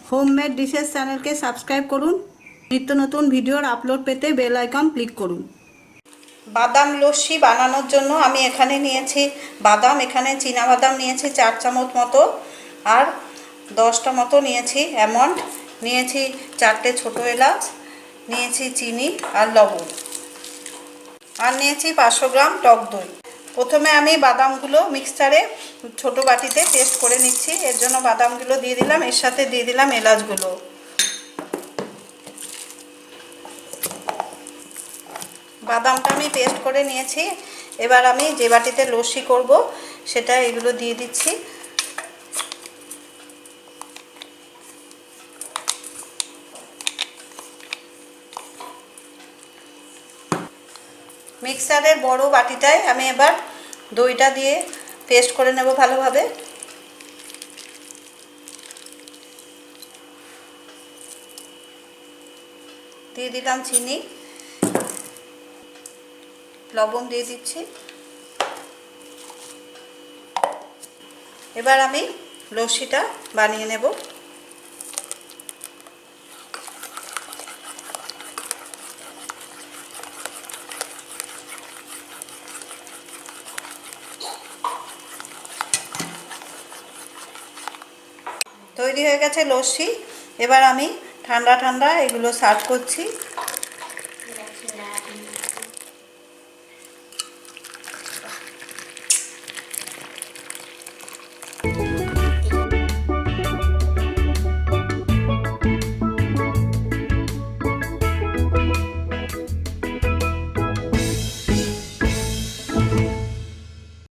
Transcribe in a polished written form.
Homemade dishes চ্যানেলকে subscribe করুন। নিত্য নতুন ভিডিওর আপলোড পেতে বেল আইকন ক্লিক করুন। বাদাম লস্যি বানানোর জন্য আমি এখানে নিয়েছি বাদাম, এখানে চীনা বাদাম নিয়েছি 4 চামচ মতো, আর 10টা মতো নিয়েছি অ্যালমন্ড, নিয়েছি 4টে ছোটো এলাচ, নিয়েছি চিনি আর লবণ, আর নিয়েছি 500 গ্রাম টক দই। প্রথমে আমি বাদামগুলো মিক্সচারে ছোট বাটিতে পেস্ট করে নিচ্ছি। এর জন্য বাদামগুলো দিয়ে দিলাম, এর সাথে দিয়ে দিলাম এলাচগুলো। বাদামটা আমি পেস্ট করে নিয়েছি। এবার আমি যে বাটিতে লস্যি করব সেটা এগুলো দিয়ে দিচ্ছি। মিক্সারের বড় বাটিটায় আমি এবার দইটা দিয়ে পেস্ট করে নেব ভালোভাবে। দিয়ে দিলাম চিনি, লবণ দিয়ে দিচ্ছি। এবার আমি লস্যিটা বানিয়ে নেব। তৈরি হয়ে গেছে লস্যি। এবার আমি ঠান্ডা ঠান্ডা এগুলো সার্ভ করছি।